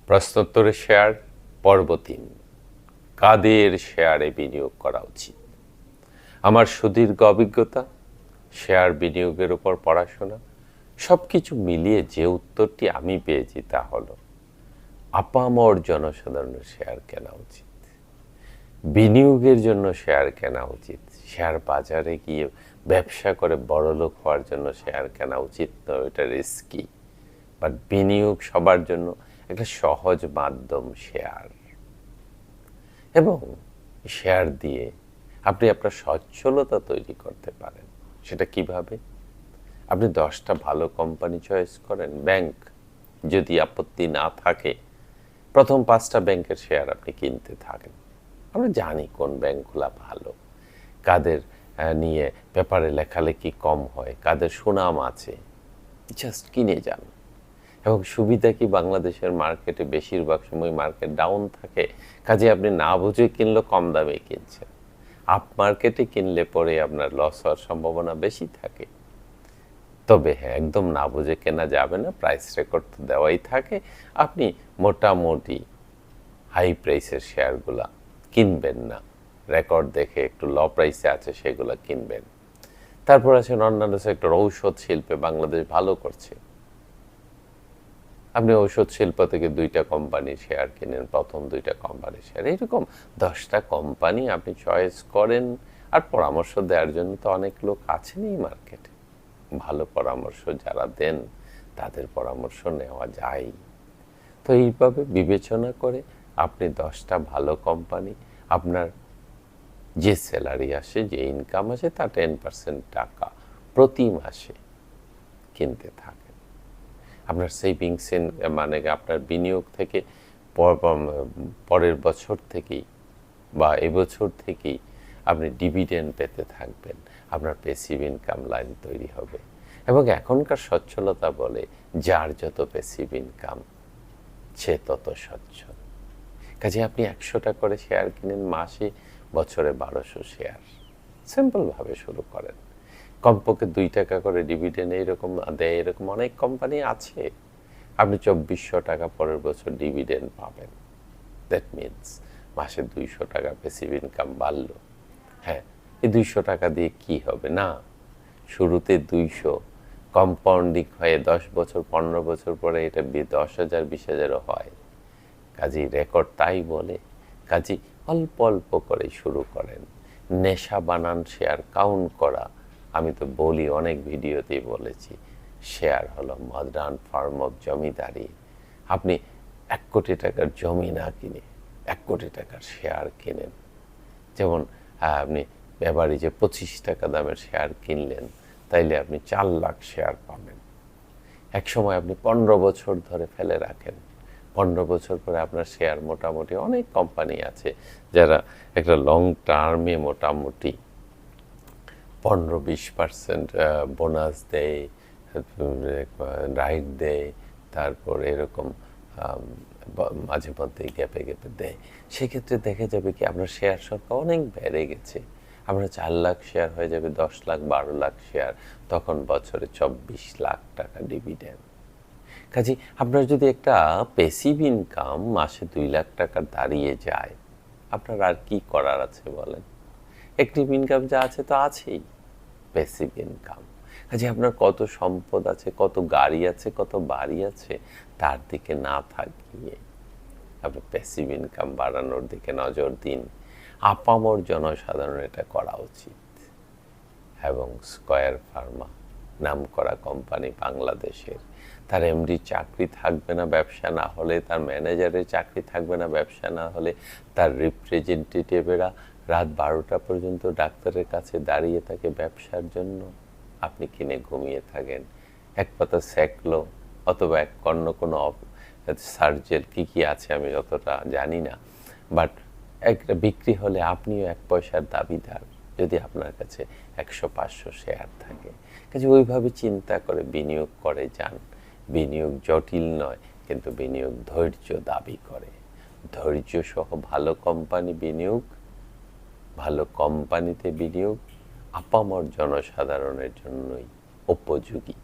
প্রশ্নোত্তরের share পর্ব ৩। কাদের শেয়ারে বিনিয়োগ করা উচিত? আমার সুদীর্ঘ অভিজ্ঞতা, শেয়ার বিনিয়োগের উপর পড়াশোনা, সব কিছু মিলিয়ে যে উত্তরটি আমি পেয়েছি তা হলো আপামর জনসাধারণের শেয়ার কেনা উচিত। বিনিয়োগের জন্য শেয়ার কেনা উচিত। শেয়ার বাজারে গিয়ে ব্যবসা করে বড়লোক হওয়ার জন্য শেয়ার কেনা উচিত নয়, এটা রিস্কি। বাট বিনিয়োগ সবার জন্য একটা সহজ মাধ্যম শেয়ার, এবং শেয়ার দিয়ে আপনি আপনার সচ্ছলতা তৈরি করতে পারেন। সেটা কিভাবে? আপনি 10টা ভালো কোম্পানি চয়েস করেন, ব্যাংক যদি আপত্তি না থাকে প্রথম 5টা ব্যাংকের শেয়ার আপনি কিনতে থাকেন। আমরা জানি কোন ব্যাংকগুলো ভালো, কাদের নিয়ে পেপারে লেখালেখি কম হয়, কাদের সুনাম আছে, জাস্ট কিনে যান। এবং সুবিধা কি, বাংলাদেশের মার্কেটে বেশিরভাগ সময় মার্কেট ডাউন থাকে, কাজে আপনি না বুঝে কিনলেও কম দামে কিনছেন। আপ মার্কেটে কিনলে পরে আপনার লস হওয়ার সম্ভাবনা বেশি থাকে। তবে হ্যাঁ, একদম না বুঝে কেনা যাবে না, প্রাইস রেকর্ড তো দেওয়াই থাকে। আপনি মোটামুটি হাই প্রাইসের শেয়ারগুলা কিনবেন না, রেকর্ড দেখে একটু লো প্রাইসে আছে সেগুলো কিনবেন। তারপর আছেন অন্যান্য সেক্টর। ঔষধ শিল্পে বাংলাদেশ ভালো করছে, আপনি ঔষধ শিল্প থেকে 2টা কোম্পানির শেয়ার কিনেন, প্রথম 2টা কোম্পানির শেয়ার। এরকম 10টা কোম্পানি আপনি চয়েস করেন। আর পরামর্শ দেওয়ার জন্য তো অনেক লোক আছেনই মার্কেটে, ভালো পরামর্শ যারা দেন তাদের পরামর্শ নেওয়া যায়। তো এইভাবে বিবেচনা করে আপনি 10টা ভালো কোম্পানি, আপনার যে স্যালারি আসে, যে ইনকাম আসে, তা 10% টাকা প্রতি মাসে কিনতে থাকেন। আপনার সেভিংস মানে আপনার বিনিয়োগ থেকে পরের বছর থেকেই বা এবছর থেকেই আপনি ডিভিডেন্ড পেতে থাকবেন। আপনার প্যাসিভ ইনকাম লাইন তৈরি হবে। এবং এখনকার সচ্ছলতা বলে যার যত প্যাসিভ ইনকাম সে তত সচ্ছল। কাজে আপনি 100টা করে শেয়ার কিনেন, মাসে বছরে 1200 শেয়ার। সিম্পলভাবে শুরু করেন। কমপক্ষে 2 টাকা করে ডিভিডেন্ড এইরকম দেয়, এরকম অনেক কোম্পানি আছে। আপনি 2400 টাকা পরের বছর ডিভিডেন্ড পাবেন। দ্যাট মিনস মাসে 200 টাকা প্যাসিভ ইনকাম বাড়লো। হ্যাঁ, এই 200 টাকা দিয়ে কি হবে? না, শুরুতে 200 কম্পাউন্ডিং হয়ে 10 বছর 15 বছর পরে এটা 10,000 20,000ও হয়। কাজেই রেকর্ড তাই বলে। কাজেই অল্প অল্প করে শুরু করেন। নেশা বানান শেয়ার কাউন্ট করা। আমি তো বলি, অনেক ভিডিওতেই বলেছি, শেয়ার হলো মডার্ন ফর্ম অফ জমিদারি। আপনি 1 কোটি টাকার জমি না কিনে 1 কোটি টাকার শেয়ার কিনেন। যেমন আপনি এভারেজে 25 টাকা দামের শেয়ার কিনলেন, তাইলে আপনি 4 লাখ শেয়ার পাবেন। এক সময় আপনি 15 বছর ধরে ফেলে রাখেন, 15 বছর পরে আপনার শেয়ার মোটামুটি, অনেক কোম্পানি আছে যারা একটা লং টার্মে মোটামুটি 15-20% বোনাস দেয়, রাইট দেয়, তারপর এরকম মাঝে মধ্যে গ্যাপে গ্যাপে দেয়। সেক্ষেত্রে দেখা যাবে কি আপনার শেয়ার সংখ্যা অনেক বেড়ে গেছে। আপনার 4 লাখ শেয়ার হয়ে যাবে 10 লাখ 12 লাখ শেয়ার, তখন বছরে 24 লাখ টাকা ডিভিডেন্ড। কাজে আপনার যদি একটা প্যাসিভ ইনকাম মাসে 2 লাখ টাকা দাঁড়িয়ে যায়, আপনার আর কি করার আছে বলেন? অ্যাক্টিভ ইনকাম যা আছে তো আছেই, প্যাসিভ ইনকাম। কাজে আপনার কত সম্পদ আছে, কত গাড়ি আছে, কত বাড়ি আছে, তার দিকে না থাকিয়ে আপনি প্যাসিভ ইনকাম বাড়ানোর দিকে নজর দিন। আপামর জনসাধারণ এটা করা উচিত। এবং স্কয়ার ফার্মা নামকরা কোম্পানি বাংলাদেশের, তার এমডি চাকরি থাকবে না ব্যবসা না হলে, তার ম্যানেজারের চাকরি থাকবে না ব্যবসা না হলে, তার রিপ্রেজেন্টেটিভেরা রাত 12টা পর্যন্ত ডাক্তারের কাছে দাঁড়িয়ে থাকে ব্যবসার জন্য। আপনি কিনে ঘুমিয়ে থাকেন। এক পাতা স্যাকলো অথবা অন্য কোনো সার্জেল কী আছে আমি যতটা জানি না, বাট একটা বিক্রি হলে আপনিও 1 পয়সার দাবিদার যদি আপনার কাছে 100-500 শেয়ার থাকে। কাজে ওইভাবে চিন্তা করে বিনিয়োগ করে যান। বিনিয়োগ জটিল নয়, কিন্তু বিনিয়োগ ধৈর্য দাবি করে। ধৈর্য সহ ভালো কোম্পানি বিনিয়োগ, ভালো কোম্পানিতে বিনিয়োগ আপামর জনসাধারণের জন্যই উপযোগী।